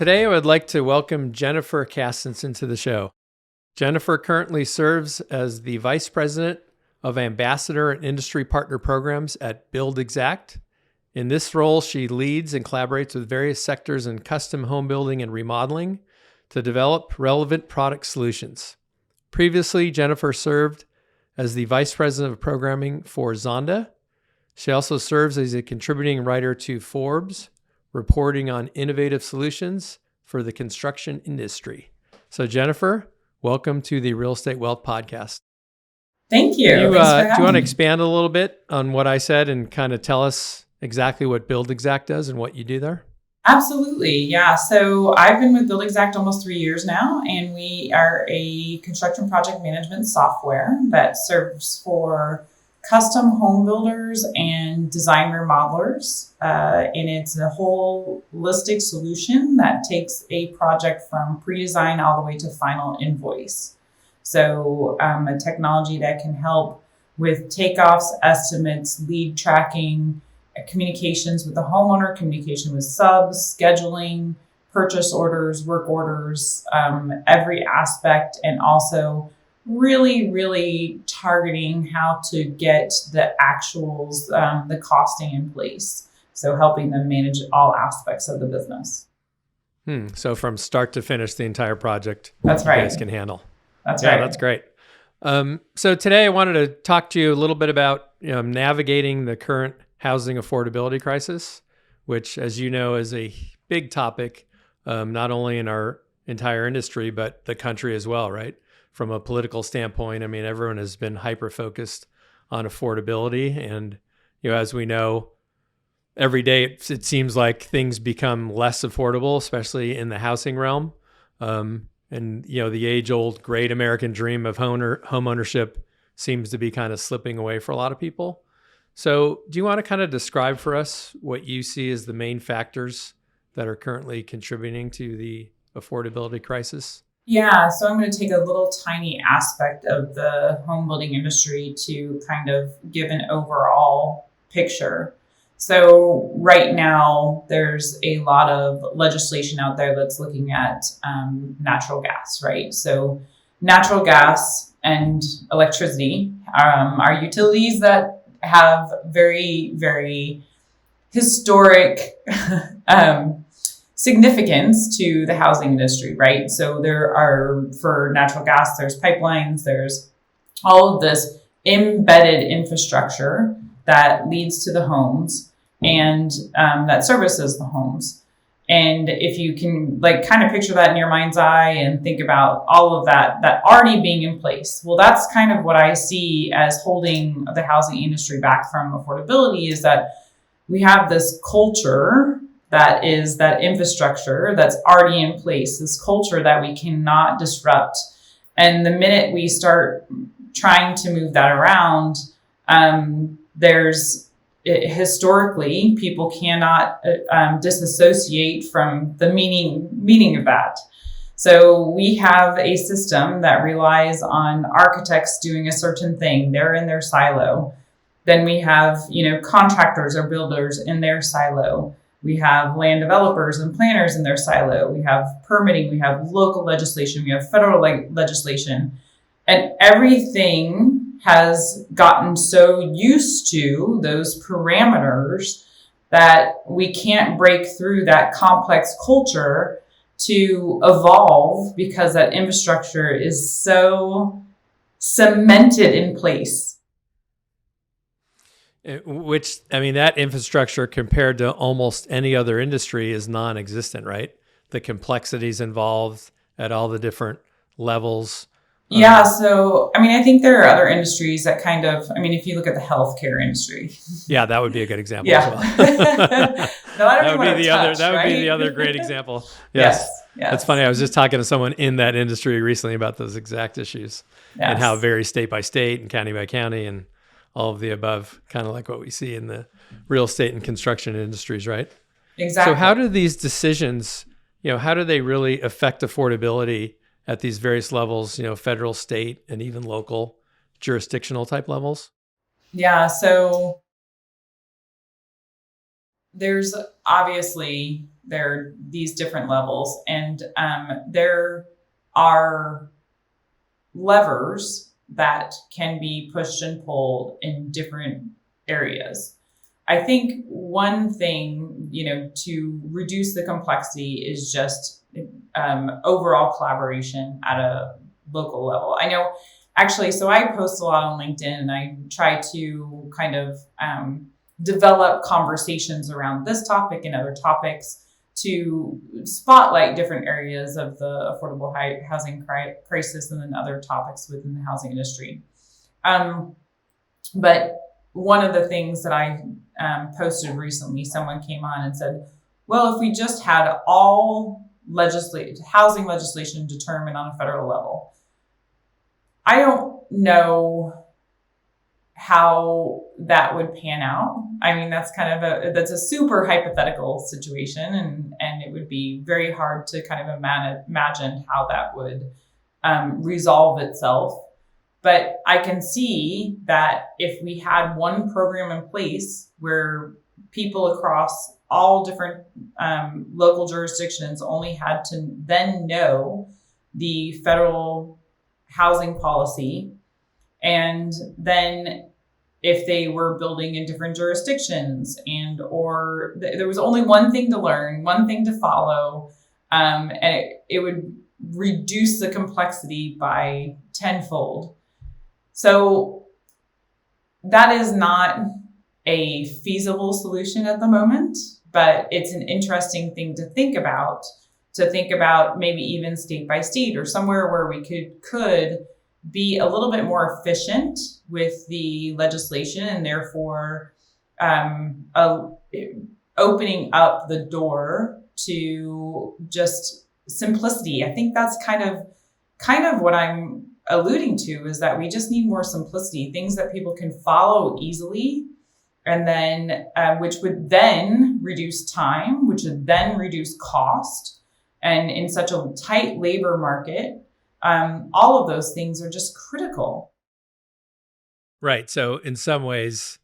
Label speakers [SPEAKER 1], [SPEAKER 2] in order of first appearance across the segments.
[SPEAKER 1] Today, I would like to welcome Jennifer Castenson to the show. Jennifer currently serves as the Vice President of Ambassador and Industry Partner Programs at Buildxact. In this role, she leads and collaborates with various sectors in custom home building and remodeling to develop relevant product solutions. Previously, Jennifer served as the Vice President of Programming for Zonda. She also serves as a contributing writer to Forbes, reporting on innovative solutions for the construction industry. So Jennifer, welcome to the Real Estate Wealth Podcast.
[SPEAKER 2] Thank you.
[SPEAKER 1] Do you want to
[SPEAKER 2] me.
[SPEAKER 1] expand a little bit on what I said and kind of tell us exactly what Buildxact does and what you do there?
[SPEAKER 2] Absolutely. Yeah. So I've been with Buildxact almost 3 years now, and we are a construction project management software that serves for custom home builders and design remodelers. And it's a holistic solution that takes a project from pre-design all the way to final invoice. So a technology that can help with takeoffs, estimates, lead tracking, communications with the homeowner, communication with subs, scheduling, purchase orders, work orders, every aspect, and also really targeting how to get the actuals, the costing in place. So helping them manage all aspects of the business.
[SPEAKER 1] So from start to finish, the entire project,
[SPEAKER 2] That's right.
[SPEAKER 1] You guys can handle.
[SPEAKER 2] That's right.
[SPEAKER 1] That's great. So today I wanted to talk to you a little bit about navigating the current housing affordability crisis, which, as you know, is a big topic, not only in our entire industry, but the country as well, right? From a political standpoint, I mean, everyone has been hyper-focused on affordability. And, as we know, every day it seems like things become less affordable, especially in the housing realm. And, the age-old great American dream of home ownership seems to be kind of slipping away for a lot of people. So do you want to kind of describe for us what you see as the main factors that are currently contributing to the affordability crisis?
[SPEAKER 2] Yeah, so I'm going to take a little tiny aspect of the home building industry to kind of give an overall picture. So right now, there's a lot of legislation out there that's looking at natural gas, right? So natural gas and electricity are utilities that have very, very historic significance to the housing industry, right? So there are, for natural gas, there's pipelines, there's all of this embedded infrastructure that leads to the homes and that services the homes. And if you can kind of picture that in your mind's eye and think about all of that already being in place, well, that's kind of what I see as holding the housing industry back from affordability, is that we have this culture that is that infrastructure that's already in place, this culture that we cannot disrupt. And the minute we start trying to move that around, historically, people cannot disassociate from the meaning of that. So we have a system that relies on architects doing a certain thing. They're in their silo. Then we have, contractors or builders in their silo. We have land developers and planners in their silo. We have permitting. We have local legislation. We have federal legislation. And everything has gotten so used to those parameters that we can't break through that complex culture to evolve, because that infrastructure is so cemented in place.
[SPEAKER 1] Which, I mean, that infrastructure compared to almost any other industry is non-existent, right? The complexities involved at all the different levels.
[SPEAKER 2] Yeah. So, I think there are other industries that if you look at the healthcare industry.
[SPEAKER 1] Yeah, that would be a good example as well. That would be the other great example. Yes. That's funny. I was just talking to someone in that industry recently about those exact issues and how it varies state by state and county by county and all of the above, kind of like what we see in the real estate and construction industries, right?
[SPEAKER 2] Exactly.
[SPEAKER 1] So how do these decisions, how do they really affect affordability at these various levels, federal, state, and even local jurisdictional type levels?
[SPEAKER 2] Yeah. So there's obviously There are these different levels, and there are levers that can be pushed and pulled in different areas. I think one thing, to reduce the complexity is just overall collaboration at a local level. I know, actually, so I post a lot on LinkedIn, and I try to kind of develop conversations around this topic and other topics to spotlight different areas of the affordable housing crisis and then other topics within the housing industry. But one of the things that I posted recently, someone came on and said, well, if we just had all housing legislation determined on a federal level, I don't know how that would pan out. I mean, that's that's a super hypothetical situation, and it would be very hard to kind of imagine how that would resolve itself. But I can see that if we had one program in place where people across all different local jurisdictions only had to then know the federal housing policy, and then if they were building in different jurisdictions or there was only one thing to learn, one thing to follow, and it would reduce the complexity by tenfold. So that is not a feasible solution at the moment, but it's an interesting thing to think about maybe even state by state or somewhere where we could be a little bit more efficient with the legislation, and therefore opening up the door to just simplicity. I think that's kind of what I'm alluding to, is that we just need more simplicity, things that people can follow easily, and then which would then reduce time, which would then reduce cost. And in such a tight labor market, all of those things are just critical.
[SPEAKER 1] Right. So in some ways,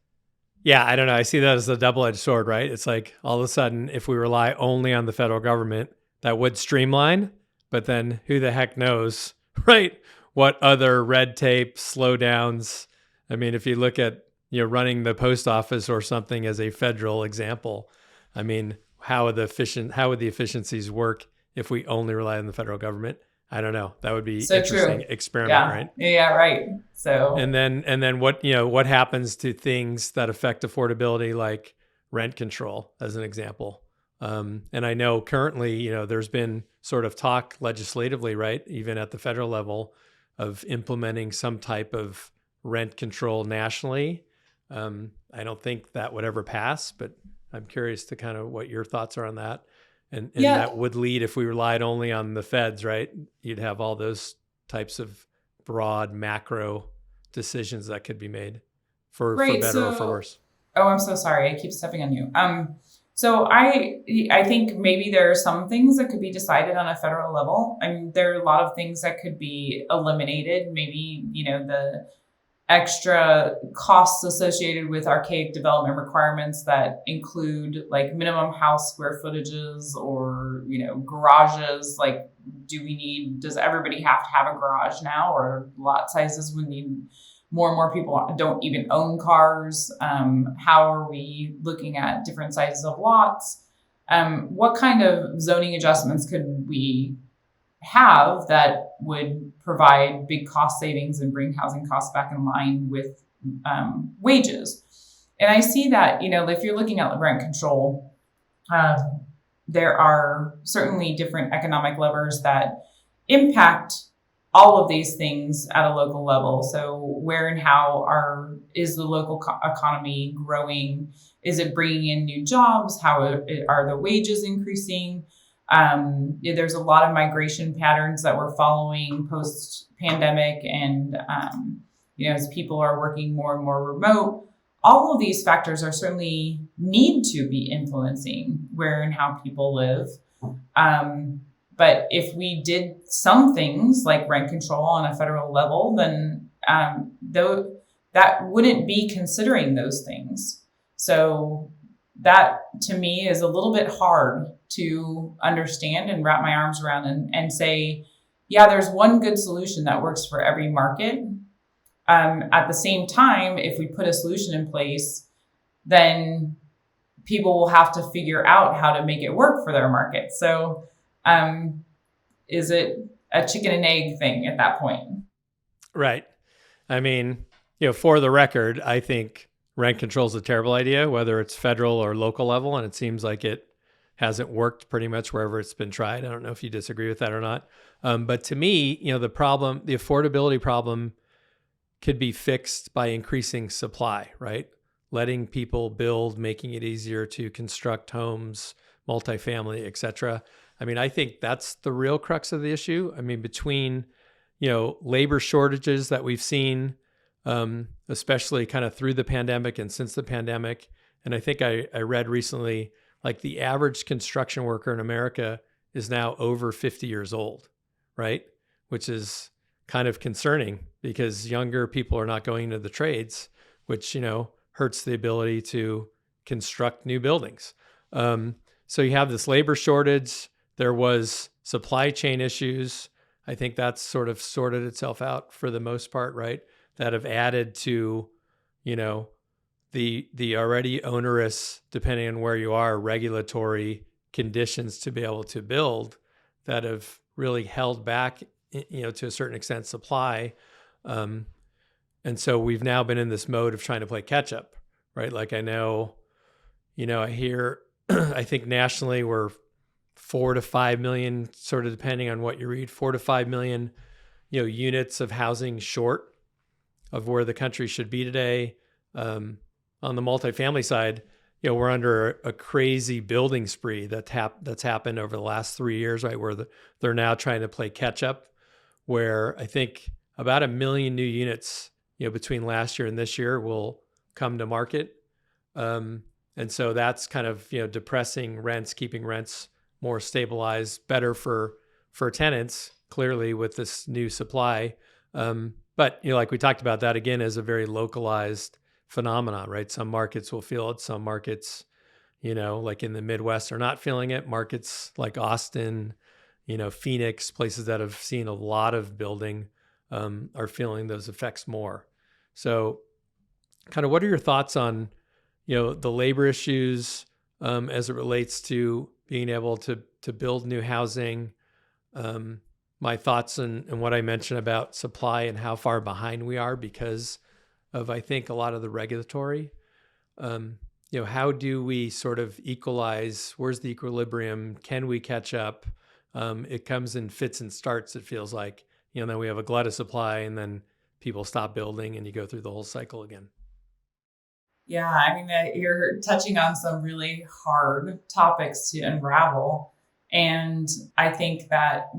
[SPEAKER 1] yeah, I don't know. I see that as a double-edged sword, right? It's like all of a sudden, if we rely only on the federal government, that would streamline, but then who the heck knows, right? What other red tape, slowdowns. I mean, if you look at, running the post office or something as a federal example, I mean, how would the efficiencies work if we only rely on the federal government? I don't know. That would be
[SPEAKER 2] so
[SPEAKER 1] interesting
[SPEAKER 2] true.
[SPEAKER 1] Experiment, right?
[SPEAKER 2] Yeah, right. So
[SPEAKER 1] and then what happens to things that affect affordability, like rent control, as an example. And I know currently, there's been sort of talk legislatively, right, even at the federal level, of implementing some type of rent control nationally. I don't think that would ever pass, but I'm curious to kind of what your thoughts are on that. And that would lead, if we relied only on the feds, right, you'd have all those types of broad macro decisions that could be made for better or for worse.
[SPEAKER 2] Oh, I'm so sorry. I keep stepping on you. So I think maybe there are some things that could be decided on a federal level. I mean, there are a lot of things that could be eliminated. Maybe, the extra costs associated with archaic development requirements that include like minimum house square footages or, garages. Like, does everybody have to have a garage now, or lot sizes would need more and more people don't even own cars? How are we looking at different sizes of lots? What kind of zoning adjustments could we have that would provide big cost savings and bring housing costs back in line with wages? And I see that, if you're looking at rent control, there are certainly different economic levers that impact all of these things at a local level. So where and how is the local economy growing? Is it bringing in new jobs? How are the wages increasing? There's a lot of migration patterns that we're following post-pandemic, and as people are working more and more remote, all of these factors are certainly need to be influencing where and how people live. But if we did some things like rent control on a federal level, then that wouldn't be considering those things. So that to me is a little bit hard to understand and wrap my arms around and say, yeah, there's one good solution that works for every market. At the same time, if we put a solution in place, then people will have to figure out how to make it work for their market. So is it a chicken and egg thing at that point?
[SPEAKER 1] Right. I mean, for the record, I think rent control is a terrible idea, whether it's federal or local level. And it seems like it hasn't worked pretty much wherever it's been tried. I don't know if you disagree with that or not. But to me, the affordability problem could be fixed by increasing supply, right? Letting people build, making it easier to construct homes, multifamily, et cetera. I mean, I think that's the real crux of the issue. I mean, between, labor shortages that we've seen, especially kind of through the pandemic and since the pandemic. And I think I read recently, like the average construction worker in America is now over 50 years old, right? Which is kind of concerning because younger people are not going into the trades, which, hurts the ability to construct new buildings. So you have this labor shortage. There was supply chain issues. I think that's sort of sorted itself out for the most part, right? That have added to, the already onerous, depending on where you are, regulatory conditions to be able to build that have really held back, to a certain extent, supply. And so we've now been in this mode of trying to play catch up, right? Like I know, I hear, I think nationally we're 4 to 5 million, sort of depending on what you read, 4 to 5 million, units of housing short of where the country should be today. On the multifamily side, we're under a crazy building spree that's happened over the last 3 years, right? Where they're now trying to play catch up, where I think about 1 million new units, between last year and this year will come to market. And so that's kind of, depressing rents, keeping rents more stabilized, better for tenants, clearly with this new supply. But, like we talked about, that again is a very localized phenomenon, right? Some markets will feel it. Some markets, like in the Midwest are not feeling it. Markets like Austin, Phoenix, places that have seen a lot of building, are feeling those effects more. So kind of what are your thoughts on, the labor issues as it relates to being able to build new housing? My thoughts and what I mentioned about supply and how far behind we are because of, I think, a lot of the regulatory. How do we sort of equalize? Where's the equilibrium? Can we catch up? It comes in fits and starts, it feels like. Then we have a glut of supply and then people stop building and you go through the whole cycle again.
[SPEAKER 2] Yeah, I mean, you're touching on some really hard topics to unravel. And I think that,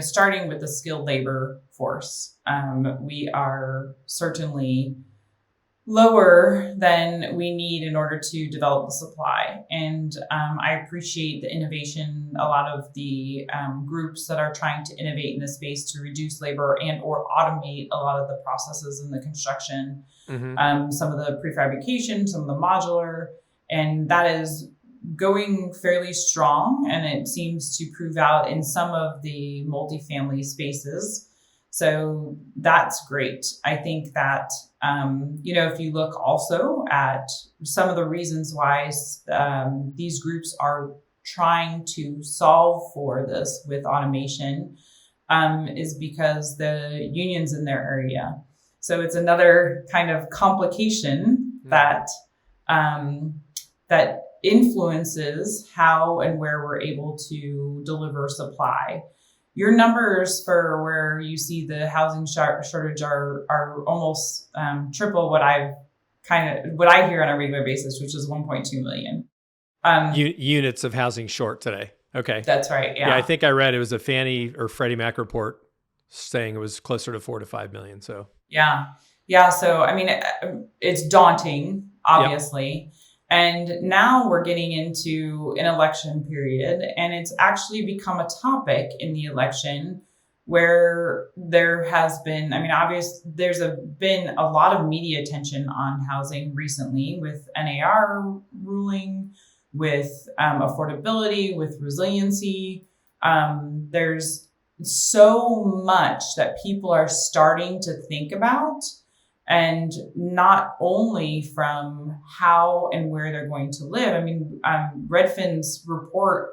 [SPEAKER 2] starting with the skilled labor force, we are certainly lower than we need in order to develop the supply. And I appreciate the innovation, a lot of the groups that are trying to innovate in this space to reduce labor and or automate a lot of the processes in the construction, some of the prefabrication, some of the modular, and that is going fairly strong. And it seems to prove out in some of the multifamily spaces. So that's great. I think that, if you look also at some of the reasons why these groups are trying to solve for this with automation, is because the unions in their area. So it's another kind of complication that that influences how and where we're able to deliver supply. Your numbers for where you see the housing shortage are almost triple what I hear on a regular basis, which is 1.2 million
[SPEAKER 1] units of housing short today. Okay,
[SPEAKER 2] that's right. Yeah,
[SPEAKER 1] I think I read it was a Fannie or Freddie Mac report saying it was closer to 4 to 5 million. So
[SPEAKER 2] yeah. So I mean, it's daunting, obviously. Yep. And now we're getting into an election period, and it's actually become a topic in the election where there has been, I mean, been a lot of media attention on housing recently with NAR ruling, with affordability, with resiliency. There's so much that people are starting to think about, and not only from how and where they're going to live. I mean, Redfin's report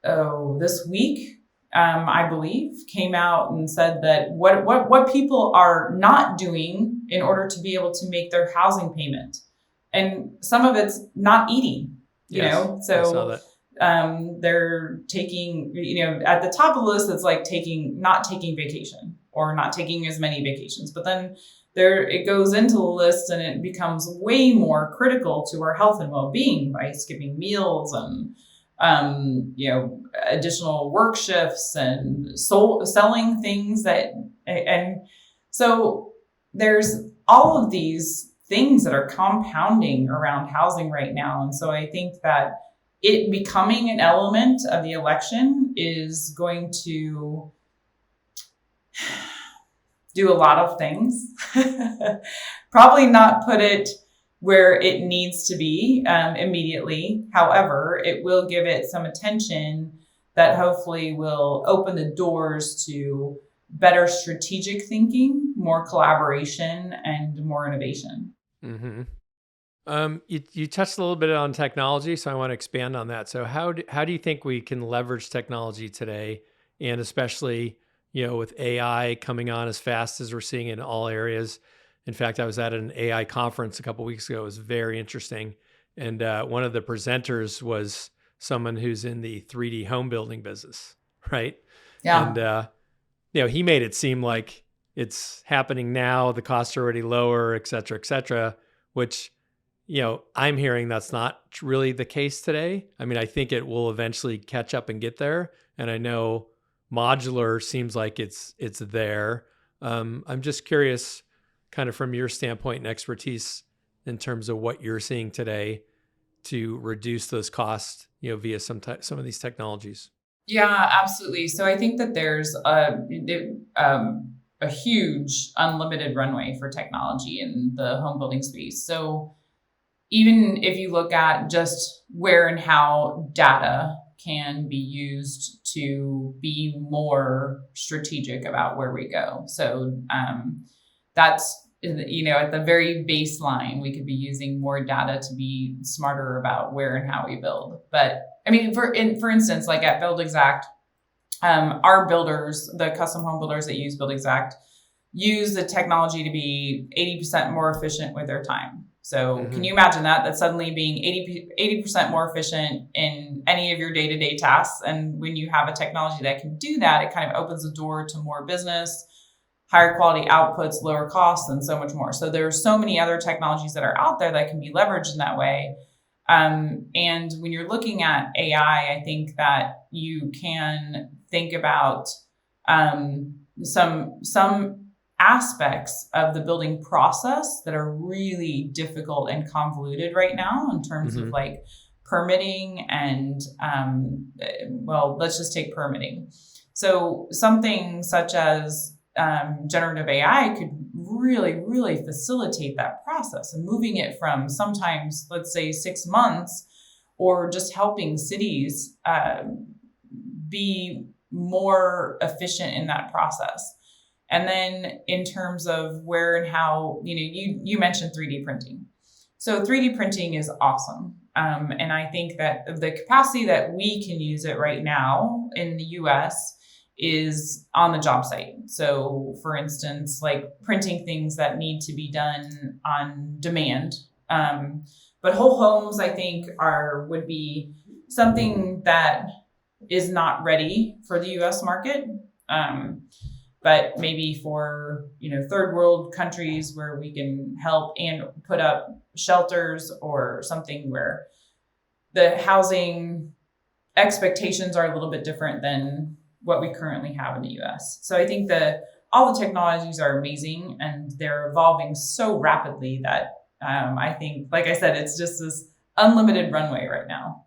[SPEAKER 2] this week, I believe, came out and said that what people are not doing in order to be able to make their housing payment, and some of it's not eating.
[SPEAKER 1] Yes, I saw that.
[SPEAKER 2] They're taking, at the top of the list, it's like not taking vacation or not taking as many vacations. But then it goes into the list and it becomes way more critical to our health and well-being by skipping meals and, additional work shifts and selling things and so there's all of these things that are compounding around housing right now. And so I think that it becoming an element of the election is going to do a lot of things. Probably not put it where it needs to be immediately. However, it will give it some attention that hopefully will open the doors to better strategic thinking, more collaboration, and more innovation.
[SPEAKER 1] Mm-hmm. You touched a little bit on technology, so I want to expand on that. So how do you think we can leverage technology today, and especially, with AI coming on as fast as we're seeing in all areas? In fact, I was at an AI conference a couple of weeks ago. It was very interesting. And one of the presenters was someone who's in the 3D home building business, right?
[SPEAKER 2] Yeah.
[SPEAKER 1] And, he made it seem like it's happening now. The costs are already lower, et cetera, which, I'm hearing that's not really the case today. I mean, I think it will eventually catch up and get there. And I know modular seems like it's there. I'm just curious, kind of from your standpoint and expertise, in terms of what you're seeing today to reduce those costs, via some of these technologies.
[SPEAKER 2] Yeah, absolutely. So I think that there's a huge unlimited runway for technology in the home building space. So even if you look at just where and how data can be used to be more strategic about where we go. So that's, at the very baseline, we could be using more data to be smarter about where and how we build. But I mean, for instance, like at Buildxact, our builders, the custom home builders that use Buildxact, use the technology to be 80% more efficient with their time. So Can you imagine that suddenly being 80% more efficient in any of your day-to-day tasks? And when you have a technology that can do that, it kind of opens the door to more business, higher quality outputs, lower costs, and so much more. So there are so many other technologies that are out there that can be leveraged in that way. And when you're looking at AI, I think that you can think about some aspects of the building process that are really difficult and convoluted right now in terms of like permitting and, let's just take permitting. So something such as generative AI could really, really facilitate that process and moving it from sometimes, let's say, 6 months, or just helping cities be more efficient in that process. And then in terms of where and how, you mentioned 3D printing. So 3D printing is awesome. And I think that the capacity that we can use it right now in the US is on the job site. So for instance, like printing things that need to be done on demand. But whole homes, I think, would be something that is not ready for the US market. But maybe for, third world countries where we can help and put up shelters or something where the housing expectations are a little bit different than what we currently have in the US. So I think that all the technologies are amazing and they're evolving so rapidly that I think, like I said, it's just this unlimited runway right now.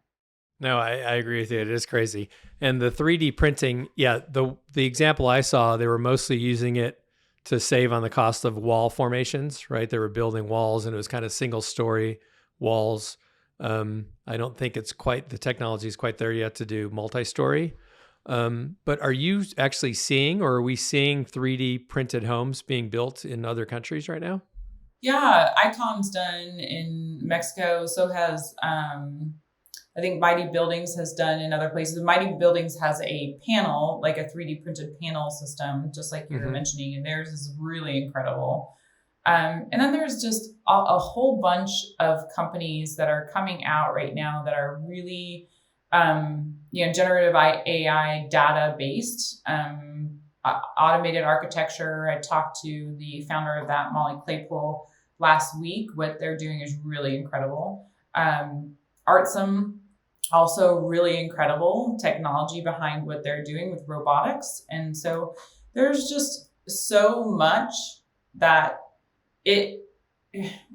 [SPEAKER 1] No, I agree with you. It is crazy. And the 3D printing, yeah, the example I saw, they were mostly using it to save on the cost of wall formations, right? They were building walls and it was kind of single story walls. I don't think the technology is quite there yet to do multi-story. But are you actually seeing, or are we seeing 3D printed homes being built in other countries right now?
[SPEAKER 2] Yeah, Icon's done in Mexico. So has I think Mighty Buildings has done in other places. Mighty Buildings has a panel, like a 3D printed panel system, just like you were
[SPEAKER 1] Mm-hmm.
[SPEAKER 2] mentioning, and theirs is really incredible. And then there's just a whole bunch of companies that are coming out right now that are really, generative AI data based, automated architecture. I talked to the founder of that, Molly Claypool, last week. What they're doing is really incredible. Artsum, also really incredible technology behind what they're doing with robotics. And so there's just so much that it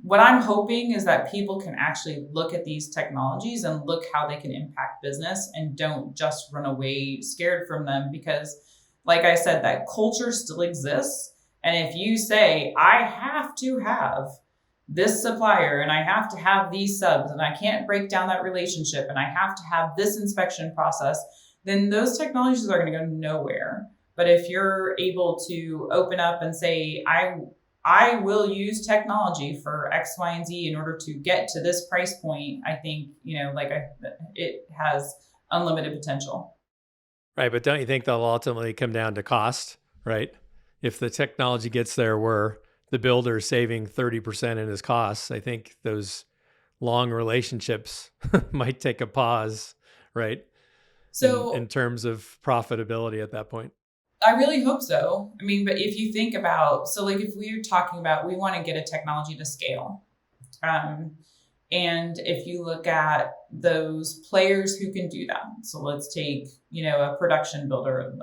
[SPEAKER 2] what I'm hoping is that people can actually look at these technologies and look how they can impact business and don't just run away scared from them, because like I said, that culture still exists. And if you say, I have to have this supplier and I have to have these subs and I can't break down that relationship and I have to have this inspection process, then those technologies are going to go nowhere. But if you're able to open up and say, I will use technology for X, Y, and Z in order to get to this price point, I think, it has unlimited potential.
[SPEAKER 1] Right. But don't you think they'll ultimately come down to cost, right? If the technology gets there where the builder is saving 30% in his costs, I think those long relationships might take a pause, right? In
[SPEAKER 2] So
[SPEAKER 1] terms of profitability at that point.
[SPEAKER 2] I really hope so. I mean, but if you think about, so like if we're talking about, we want to get a technology to scale. Um, and if you look at those players who can do that, so let's take, a production builder,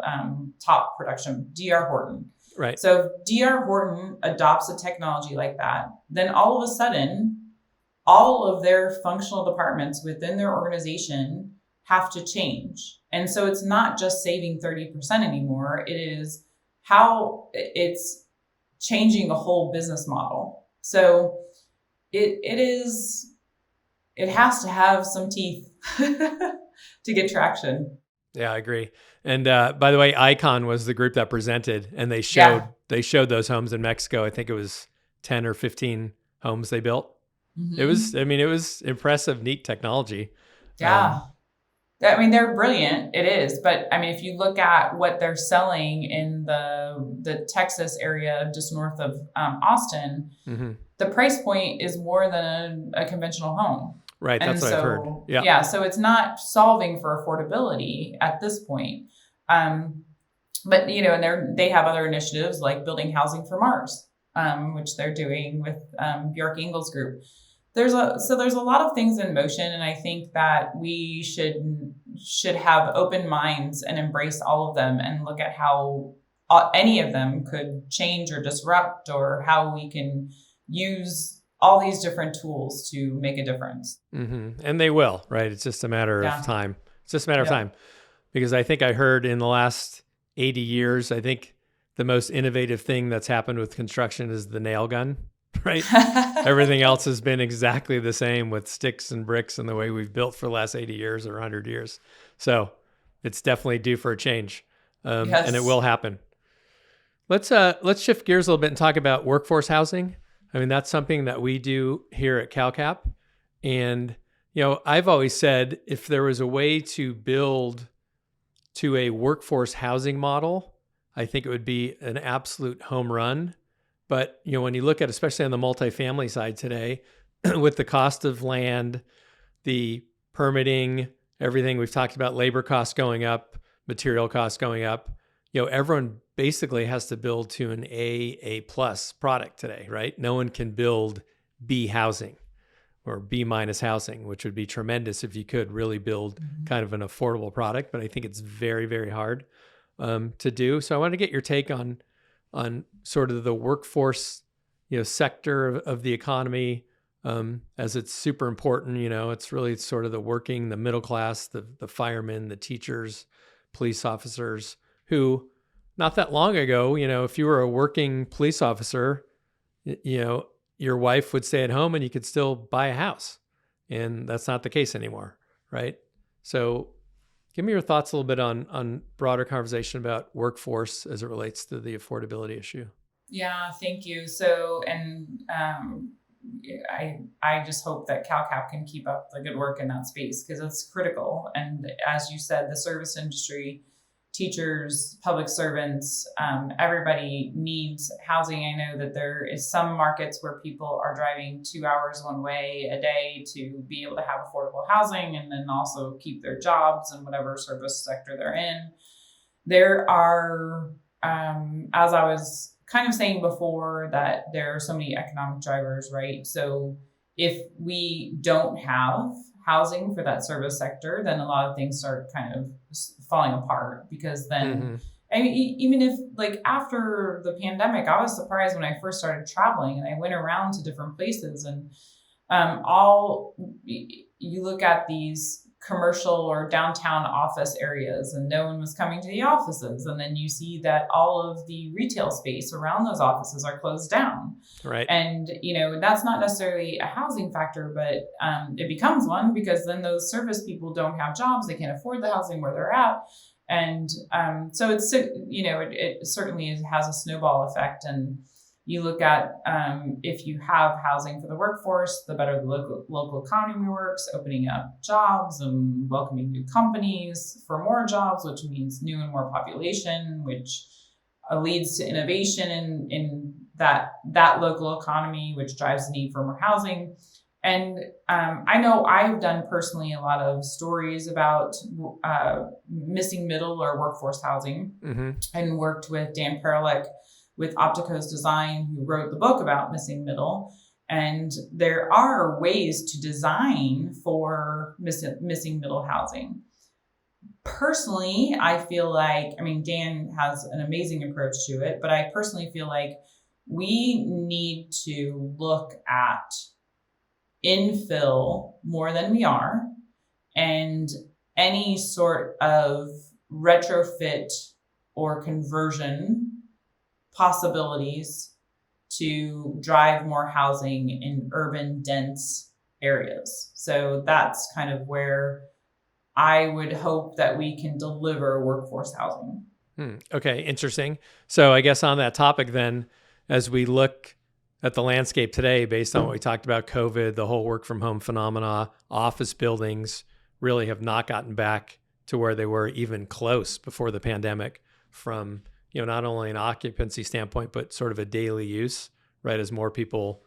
[SPEAKER 2] top production, DR Horton.
[SPEAKER 1] Right.
[SPEAKER 2] So if DR Horton adopts a technology like that, then all of a sudden, all of their functional departments within their organization have to change. And so it's not just saving 30% anymore. It is how it's changing the whole business model. So it has to have some teeth to get traction.
[SPEAKER 1] Yeah, I agree. And by the way, Icon was the group that presented, and
[SPEAKER 2] Yeah.
[SPEAKER 1] they showed those homes in Mexico. I think it was 10 or 15 homes they built.
[SPEAKER 2] Mm-hmm.
[SPEAKER 1] It was impressive, neat technology.
[SPEAKER 2] Yeah. I mean, they're brilliant. It is, but I mean, if you look at what they're selling in the Texas area, just north of Austin,
[SPEAKER 1] Mm-hmm.
[SPEAKER 2] the price point is more than a conventional home.
[SPEAKER 1] Right,
[SPEAKER 2] And
[SPEAKER 1] that's what I've heard.
[SPEAKER 2] so,
[SPEAKER 1] Yeah.
[SPEAKER 2] yeah, so it's not solving for affordability at this point. Um, but and they have other initiatives like building housing for Mars, which they're doing with Bjork Ingles Group. There's a lot of things in motion, and I think that we should have open minds and embrace all of them and look at how any of them could change or disrupt, or how we can use all these different tools to make a difference.
[SPEAKER 1] Mm-hmm. And they will, right? It's just a matter of
[SPEAKER 2] Yeah.
[SPEAKER 1] time. It's just a matter of
[SPEAKER 2] Yep.
[SPEAKER 1] time. Because I think I heard in the last 80 years, I think the most innovative thing that's happened with construction is the nail gun, right? Everything else has been exactly the same with sticks and bricks and the way we've built for the last 80 years or 100 years. So it's definitely due for a change, and it
[SPEAKER 2] Yes.
[SPEAKER 1] will happen. Let's shift gears a little bit and talk about workforce housing. I mean, that's something that we do here at CalCap. And, I've always said if there was a way to build to a workforce housing model, I think it would be an absolute home run. But, when you look at, especially on the multifamily side today, with the cost of land, the permitting, everything we've talked about, labor costs going up, material costs going up, everyone basically has to build to an A plus product today, right? No one can build B housing or B minus housing, which would be tremendous if you could really build kind of an affordable product. But I think it's very, very hard to do. So I want to get your take on sort of the workforce, sector of the economy, as it's super important. It's really sort of the middle class, the firemen, the teachers, police officers who not that long ago, if you were a working police officer, your wife would stay at home and you could still buy a house. And that's not the case anymore, right? So give me your thoughts a little bit on broader conversation about workforce as it relates to the affordability issue.
[SPEAKER 2] Yeah, thank you. So, and I just hope that CalCap can keep up the good work in that space because it's critical. And as you said, the service industry, teachers, public servants, everybody needs housing. I know that there is some markets where people are driving 2 hours one way a day to be able to have affordable housing and then also keep their jobs in whatever service sector they're in. There are, as I was kind of saying before, that there are so many economic drivers, right? So if we don't have housing for that service sector, then a lot of things start kind of falling apart because then, I mean, even if like after the pandemic, I was surprised when I first started traveling and I went around to different places and you look at these commercial or downtown office areas and no one was coming to the offices. And then you see that all of the retail space around those offices are closed down.
[SPEAKER 1] Right.
[SPEAKER 2] And, that's not necessarily a housing factor, but it becomes one because then those service people don't have jobs. They can't afford the housing where they're at. And so it's, it certainly has a snowball effect. And you look at if you have housing for the workforce, the better the local economy works, opening up jobs and welcoming new companies for more jobs, which means new and more population, which leads to innovation in that local economy, which drives the need for more housing. And I know I've done personally a lot of stories about missing middle or workforce housing and worked with Dan Perlick with Opticos Design, who wrote the book about missing middle. And there are ways to design for missing middle housing. Personally, I feel like, Dan has an amazing approach to it, but I personally feel like we need to look at infill more than we are, and any sort of retrofit or conversion possibilities to drive more housing in urban dense areas. So that's kind of where I would hope that we can deliver workforce housing.
[SPEAKER 1] Okay, interesting. So I guess on that topic then, as we look at the landscape today, based on what we talked about, COVID, the whole work from home phenomena, office buildings really have not gotten back to where they were even close before the pandemic from, not only an occupancy standpoint, but sort of a daily use, right? As more people,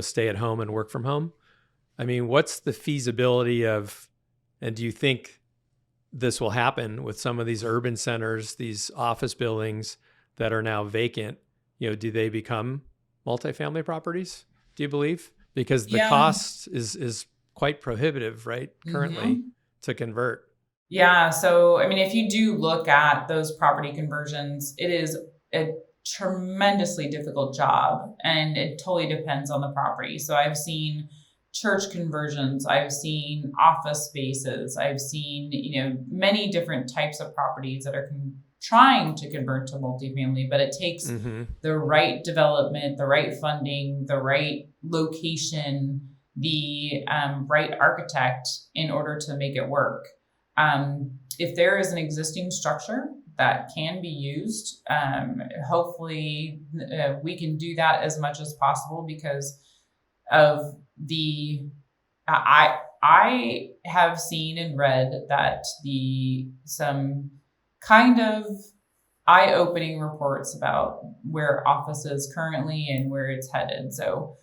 [SPEAKER 1] stay at home and work from home. What's the feasibility of, and do you think this will happen with some of these urban centers, these office buildings that are now vacant? Do they become multifamily properties, do you believe? Because the cost is quite prohibitive, right? Currently to convert.
[SPEAKER 2] Yeah. So, if you do look at those property conversions, it is a tremendously difficult job and it totally depends on the property. So I've seen church conversions, I've seen office spaces, I've seen, many different types of properties that are trying to convert to multifamily, but it takes the right development, the right funding, the right location, the right architect in order to make it work. If there is an existing structure that can be used, hopefully we can do that as much as possible because of I have seen and read that some kind of eye-opening reports about where office is currently and where it's headed. So,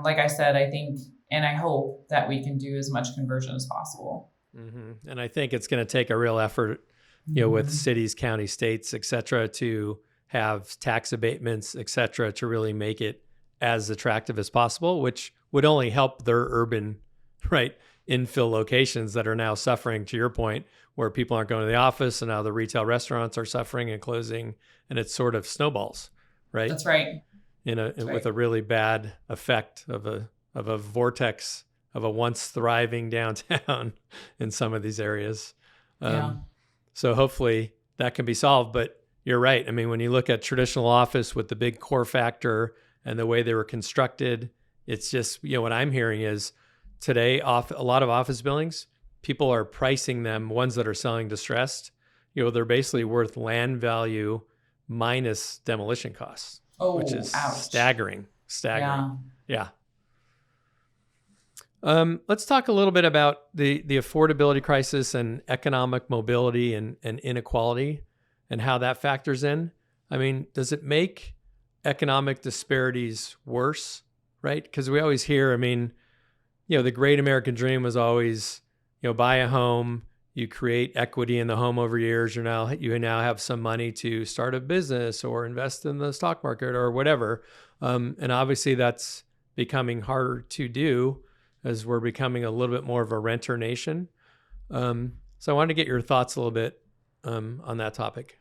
[SPEAKER 2] like I said, I think and I hope that we can do as much conversion as possible.
[SPEAKER 1] And I think it's going to take a real effort, with cities, counties, states, et cetera, to have tax abatements, et cetera, to really make it as attractive as possible, which would only help their urban, right, infill locations that are now suffering, to your point, where people aren't going to the office and now the retail restaurants are suffering and closing, and it sort of snowballs, right?
[SPEAKER 2] That's right.
[SPEAKER 1] With a really bad effect of a a vortex of a once thriving downtown in some of these areas.
[SPEAKER 2] Yeah.
[SPEAKER 1] So hopefully that can be solved. But you're right. I mean, when you look at traditional office with the big core factor and the way they were constructed, it's just, what I'm hearing is today a lot of office buildings, people are pricing them, ones that are selling distressed, they're basically worth land value minus demolition costs, which is
[SPEAKER 2] ouch.
[SPEAKER 1] staggering.
[SPEAKER 2] Yeah.
[SPEAKER 1] Yeah. Let's talk a little bit about the affordability crisis and economic mobility and inequality and how that factors in. I mean, does it make economic disparities worse, right? Because we always hear, I mean, the great American dream was always, buy a home, you create equity in the home over years. You now have some money to start a business or invest in the stock market or whatever. And obviously that's becoming harder to do as we're becoming a little bit more of a renter nation. So I wanted to get your thoughts a little bit on that topic.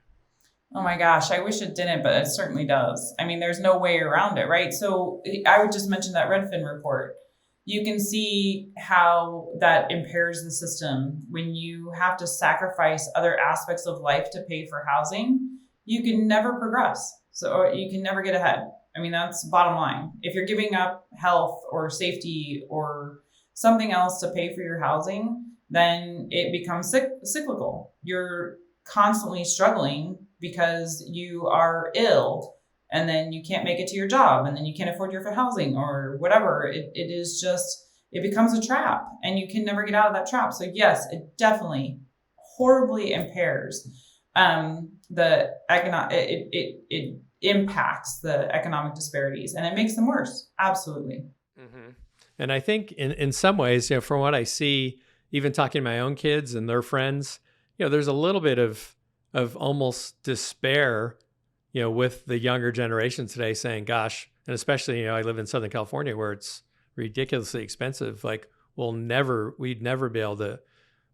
[SPEAKER 2] Oh my gosh, I wish it didn't, but it certainly does. I mean, there's no way around it, right? So I would just mention that Redfin report. You can see how that impairs the system when you have to sacrifice other aspects of life to pay for housing. You can never progress. Or you can never get ahead. I mean, that's bottom line. If you're giving up health or safety or something else to pay for your housing, then it becomes cyclical. You're constantly struggling because you are ill and then you can't make it to your job and then you can't afford your housing or whatever. It becomes a trap and you can never get out of that trap. So yes, it definitely horribly impairs the economic, it impacts the economic disparities and it makes them worse. Absolutely.
[SPEAKER 1] Mm-hmm. And I think in some ways, from what I see, even talking to my own kids and their friends, there's a little bit of almost despair, with the younger generation today saying, gosh, and especially, I live in Southern California where it's ridiculously expensive. Like we'd never be able to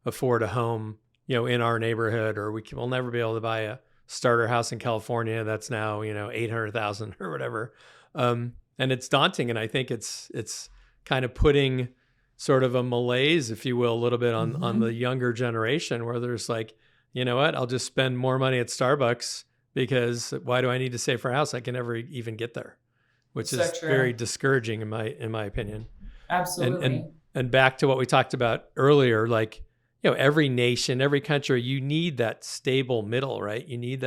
[SPEAKER 1] afford a home, in our neighborhood, or we'll never be able to buy a starter house in California that's now, 800,000 or whatever. And it's daunting. And I think it's kind of putting sort of a malaise, if you will, a little bit on the younger generation where there's like, you know what, I'll just spend more money at Starbucks because why do I need to save for a house? I can never even get there, which is very discouraging in my opinion.
[SPEAKER 2] Absolutely.
[SPEAKER 1] And back to what we talked about earlier, like, every nation, every country, you need that stable middle, right? You need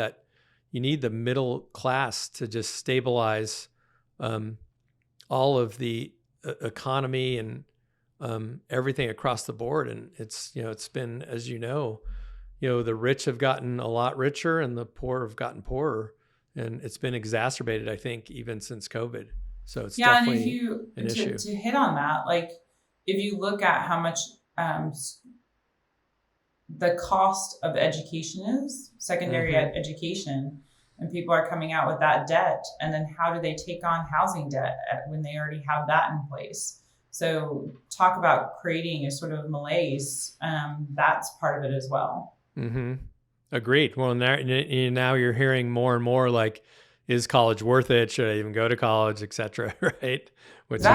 [SPEAKER 1] the middle class to just stabilize all of the economy and everything across the board. And it's been, as the rich have gotten a lot richer and the poor have gotten poorer. And it's been exacerbated, I think, even since COVID. So it's definitely an issue.
[SPEAKER 2] To hit on that, like if you look at how much the cost of education is, secondary education, and people are coming out with that debt, and then how do they take on housing debt when they already have that in place? So talk about creating a sort of malaise. That's part of it as well.
[SPEAKER 1] Mm-hmm. Agreed. Well, now you're hearing more and more like, is college worth it? Should I even go to college, et cetera, right? Which is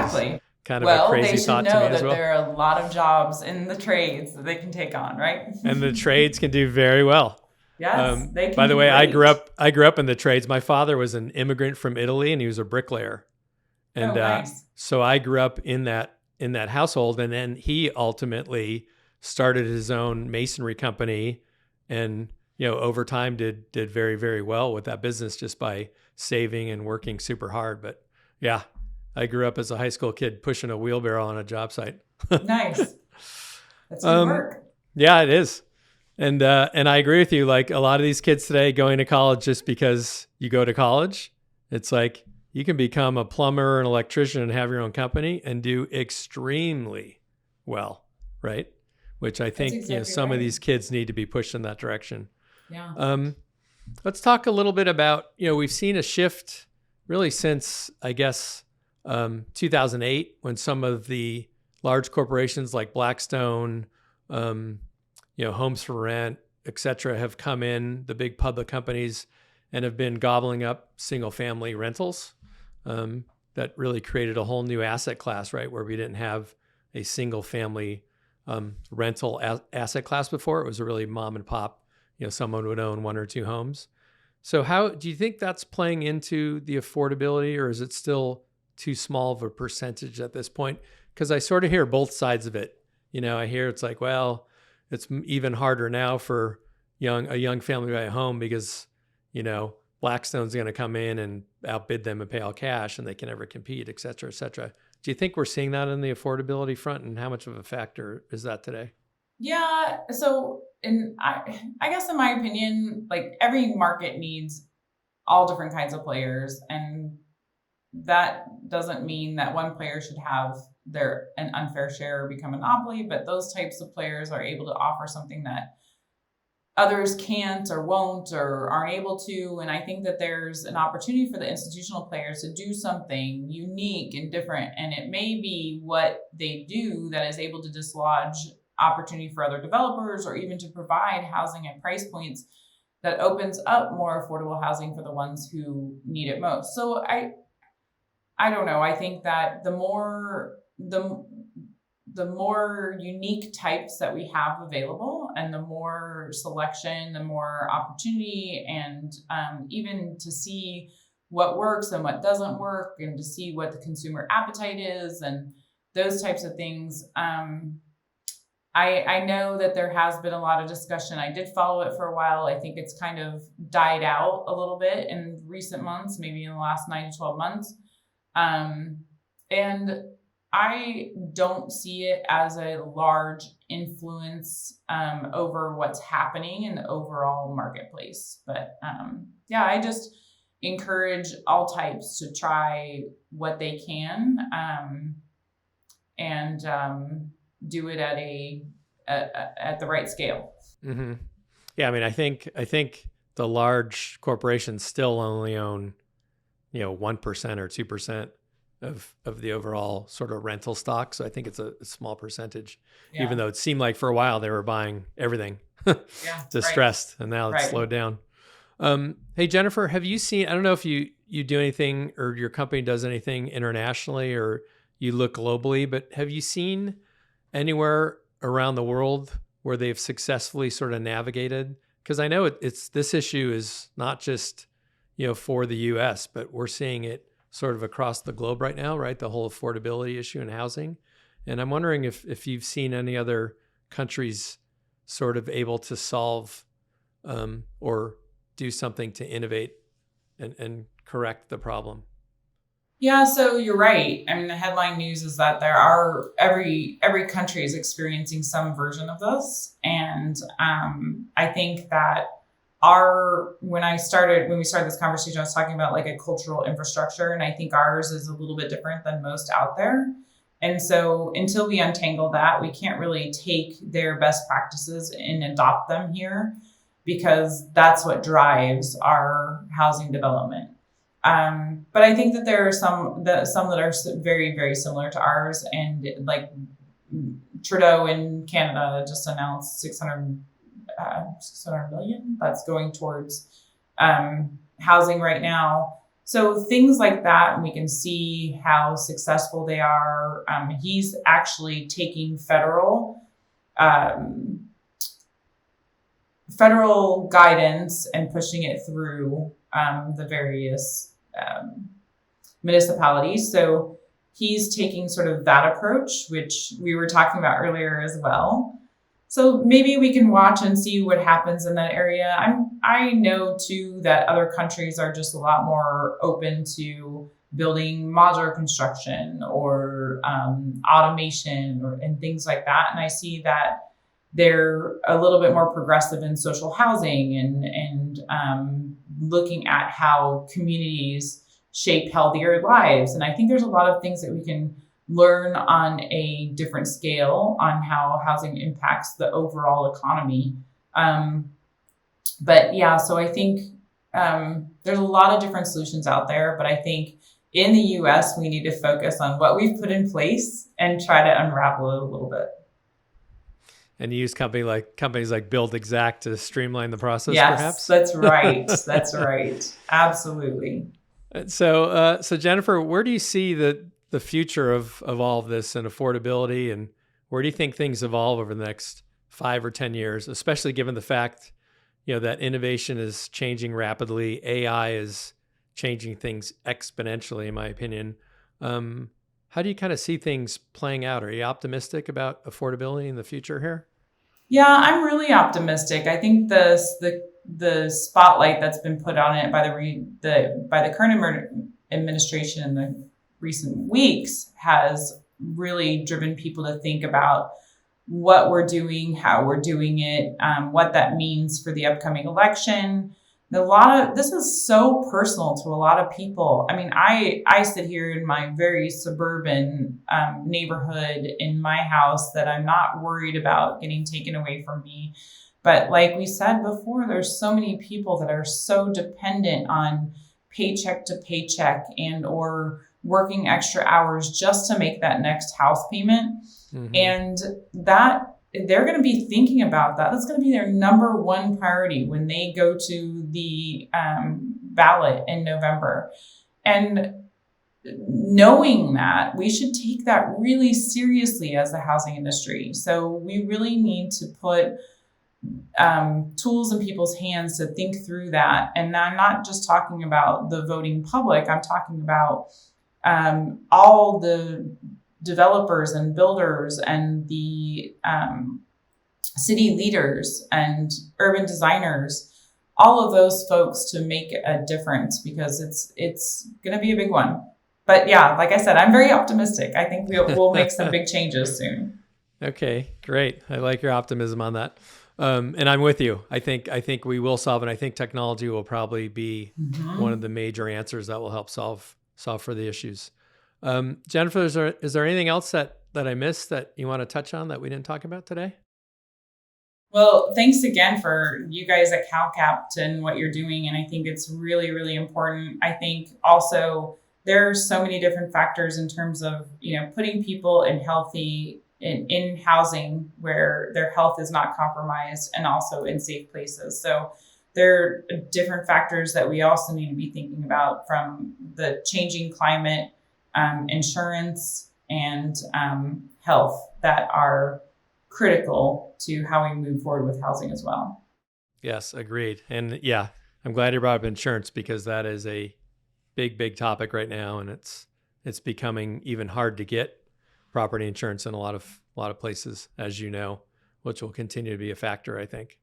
[SPEAKER 1] kind of a crazy thought to me as well.
[SPEAKER 2] They should know that there are a lot of jobs in the trades that they can take on, right?
[SPEAKER 1] And the trades can do very well.
[SPEAKER 2] Yes, they can.
[SPEAKER 1] By the way, I grew up in the trades. My father was an immigrant from Italy, and he was a bricklayer. And
[SPEAKER 2] nice.
[SPEAKER 1] So I grew up in that household, and then he ultimately started his own masonry company, and over time did very, very well with that business just by saving and working super hard. But yeah, I grew up as a high school kid pushing a wheelbarrow on a job site.
[SPEAKER 2] Nice. That's good work.
[SPEAKER 1] Yeah, it is. And I agree with you. Like a lot of these kids today going to college just because you go to college, it's like you can become a plumber, an electrician, and have your own company and do extremely well, right? Which I think
[SPEAKER 2] exactly
[SPEAKER 1] some
[SPEAKER 2] right.
[SPEAKER 1] of these kids need to be pushed in that direction.
[SPEAKER 2] Yeah.
[SPEAKER 1] Let's talk a little bit about, we've seen a shift really since, I guess, 2008, when some of the large corporations like Blackstone, Homes for Rent, et cetera, have come in, the big public companies, and have been gobbling up single family rentals. that really created a whole new asset class, right? Where we didn't have a single family rental asset class before. It was a really mom and pop, someone would own one or two homes. So how do you think that's playing into the affordability, or is it still too small of a percentage at this point? Because I sort of hear both sides of it. I hear it's like, well, it's even harder now for a young family to buy a home because, Blackstone's going to come in and outbid them and pay all cash and they can never compete, et cetera, et cetera. Do you think we're seeing that in the affordability front, and how much of a factor is that today?
[SPEAKER 2] Yeah. So, I guess in my opinion, like every market needs all different kinds of players, and that doesn't mean that one player should have an unfair share or become a monopoly, but those types of players are able to offer something that others can't or won't or aren't able to. And I think that there's an opportunity for the institutional players to do something unique and different. And it may be what they do that is able to dislodge opportunity for other developers, or even to provide housing at price points that opens up more affordable housing for the ones who need it most. So I don't know. I think that the more unique types that we have available, and the more selection, the more opportunity, and even to see what works and what doesn't work, and to see what the consumer appetite is, and those types of things. I know that there has been a lot of discussion. I did follow it for a while. I think it's kind of died out a little bit in recent months, maybe in the last 9 to 12 months. And I don't see it as a large influence over what's happening in the overall marketplace. But I just encourage all types to try what they can, and do it at the right scale.
[SPEAKER 1] Mm-hmm. Yeah, I mean, I think the large corporations still only own 1% or 2% of the overall sort of rental stock. So I think it's a small percentage, even though it seemed like for a while they were buying everything distressed, and now it's slowed down. Hey, Jennifer, have you seen, I don't know if you do anything or your company does anything internationally or you look globally, but have you seen anywhere around the world where they've successfully sort of navigated? Because I know this issue is not just, for the US, but we're seeing it sort of across the globe right now, right? The whole affordability issue in housing. And I'm wondering if you've seen any other countries sort of able to solve or do something to innovate and correct the problem.
[SPEAKER 2] Yeah, so you're right. I mean, the headline news is that there are every country is experiencing some version of this, and I think that when we started this conversation, I was talking about like a cultural infrastructure, and I think ours is a little bit different than most out there. And so until we untangle that, we can't really take their best practices and adopt them here, because that's what drives our housing development. But I think that there are some that are very, very similar to ours, and like Trudeau in Canada just announced 600 million that's going towards housing right now. So things like that, and we can see how successful they are. He's actually taking federal guidance and pushing it through the various municipalities. So he's taking sort of that approach, which we were talking about earlier as well. So maybe we can watch and see what happens in that area. I know too that other countries are just a lot more open to building modular construction or automation and things like that. And I see that they're a little bit more progressive in social housing and looking at how communities shape healthier lives. And I think there's a lot of things that we can learn on a different scale on how housing impacts the overall economy. But yeah, so I think there's a lot of different solutions out there, but I think in the US, we need to focus on what we've put in place and try to unravel it a little bit.
[SPEAKER 1] And you use companies like Buildxact to streamline the process,
[SPEAKER 2] yes,
[SPEAKER 1] perhaps?
[SPEAKER 2] That's right. That's right. Absolutely.
[SPEAKER 1] So Jennifer, where do you see the future of all of this and affordability, and where do you think things evolve over the next 5 or 10 years, especially given the fact, that innovation is changing rapidly, AI is changing things exponentially, in my opinion. How do you kind of see things playing out? Are you optimistic about affordability in the future here?
[SPEAKER 2] Yeah, I'm really optimistic. I think the spotlight that's been put on it by the current administration in the recent weeks has really driven people to think about what we're doing, how we're doing it, what that means for the upcoming election. This is so personal to a lot of people. I mean, I sit here in my very suburban neighborhood in my house that I'm not worried about getting taken away from me. But like we said before, there's so many people that are so dependent on paycheck to paycheck and or working extra hours just to make that next house payment. Mm-hmm. And that they're going to be thinking about that. That's going to be their number one priority when they go to the ballot in November. And knowing that, we should take that really seriously as the housing industry. So we really need to put tools in people's hands to think through that. And I'm not just talking about the voting public. I'm talking about all the developers and builders and the city leaders and urban designers, all of those folks to make a difference, because it's going to be a big one. But yeah, like I said, I'm very optimistic. I think we'll make some big changes soon.
[SPEAKER 1] Okay, great. I like your optimism on that. And I'm with you. I think we will solve it. I think technology will probably be one of the major answers that will help solve for the issues. Jennifer, is there anything else that I missed that you want to touch on that we didn't talk about today?
[SPEAKER 2] Well, thanks again for you guys at CalCapt and what you're doing. And I think it's really, really important. I think also there are so many different factors in terms of, putting people in housing where their health is not compromised, and also in safe places. So there are different factors that we also need to be thinking about, from the changing climate, insurance, and health, that are critical to how we move forward with housing as well.
[SPEAKER 1] Yes, agreed. And yeah, I'm glad you brought up insurance, because that is a big, big topic right now, and it's becoming even hard to get property insurance in a lot of places, as you know, which will continue to be a factor, I think.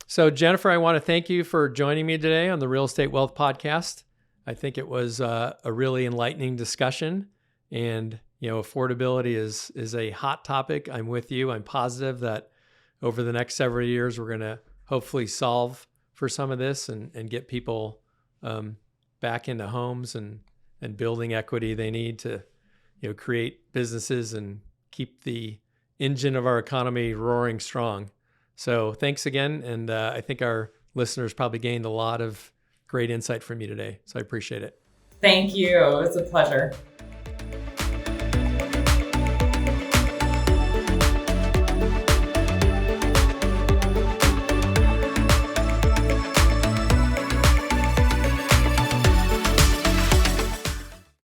[SPEAKER 1] So Jennifer, I want to thank you for joining me today on the Real Estate Wealth Podcast. I think it was a really enlightening discussion, and affordability is a hot topic. I'm with you. I'm positive that over the next several years, we're going to hopefully solve for some of this and get people back into homes and building equity they need to create businesses and keep the engine of our economy roaring strong. So thanks again. And I think our listeners probably gained a lot of great insight from you today. So I appreciate it.
[SPEAKER 2] Thank you. It's a pleasure.